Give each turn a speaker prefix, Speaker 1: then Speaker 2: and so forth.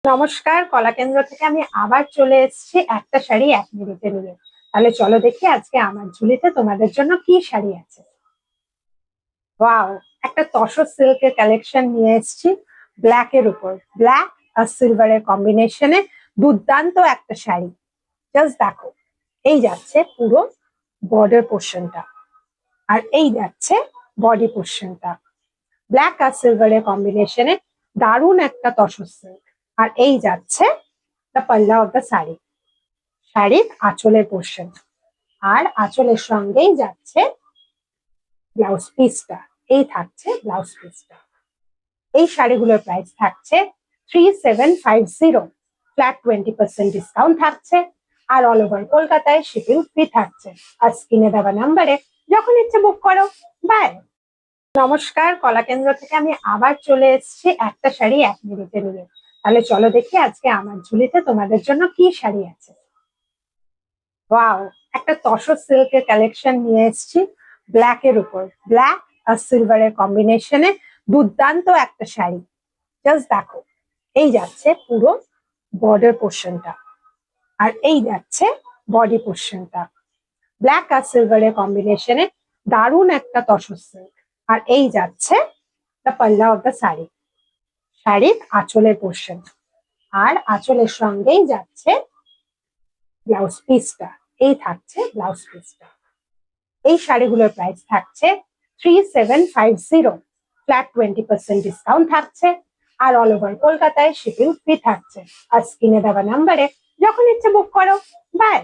Speaker 1: নমস্কার, কলা কেন্দ্র থেকে আমি আবার চলে এসেছি একটা শাড়ি 1 মিনিটে নিয়ে। তাহলে চলো দেখি আজকে আমার ঝুলিতে তোমাদের জন্য কি শাড়ি আছে। ওয়াও, একটা তসর সিল্কের কালেকশন নিয়ে এসেছি ব্ল্যাক এর উপর। ব্ল্যাক আর সিলভারের কম্বিনেশনে দুর্দান্ত একটা শাড়ি। জাস্ট দেখো, এই যাচ্ছে পুরো বর্ডার পোর্শনটা, আর এই যাচ্ছে বডি পোর্শনটা। ব্ল্যাক আর সিলভারের কম্বিনেশনে দারুণ একটা তসর সিল্ক। আর এই যাচ্ছে দ্য পাল্লা অফ দ্য শাড়ি, শাড়ির আঁচলের পোর্শন। আর আঁচলের সঙ্গেই যাচ্ছে ব্লাউজ পিসটা। এই থাকছে ব্লাউজ পিসটা। এই শাড়িগুলোর প্রাইস থাকছে 3750, ফ্ল্যাট 20% ডিসকাউন্ট থাকছে। আর অল ওভার কলকাতায় শিপিং ফ্রি থাকছে। আর স্ক্রিনে দেওয়া নাম্বারে যখন ইচ্ছে বুক করো। বাই। নমস্কার, কলা কেন্দ্র থেকে আমি আবার চলে এসেছি একটা শাড়ি 1 মিনিটে নিয়ে। তাহলে চলো দেখি আজকে আমার ঝুলিতে তোমাদের জন্য কি শাড়ি আছে। ওয়াও, একটা তসর সিল্কের কালেকশন নিয়ে এসেছি ব্ল্যাক এর উপর। ব্ল্যাক আর সিলভারের কম্বিনেশনে দুর্দান্ত একটা শাড়ি। জাস্ট দেখো, এই যাচ্ছে পুরো বর্ডার পোর্শনটা, আর এই যাচ্ছে বডি পোর্শনটা। ব্ল্যাক আর সিলভারের কম্বিনেশনে দারুণ একটা তসর সিল্ক। আর এই যাচ্ছে দ্য পাল্লা অফ দ্য শাড়ি, শাড়ির আঁচলের পোর্শন। আর আঁচলের সঙ্গেই যাচ্ছে ব্লাউজ পিসটা। এই থাকছে ব্লাউজ পিসটা। এই শাড়িগুলোর প্রাইস থাকছে 3750, ফ্ল্যাট 20% ডিসকাউন্ট থাকছে। আর অল ওভার কলকাতায় শিপিং ফ্রি থাকছে। আর স্ক্রিনে দেওয়া নাম্বারে যখন ইচ্ছে বুক করো। বাই।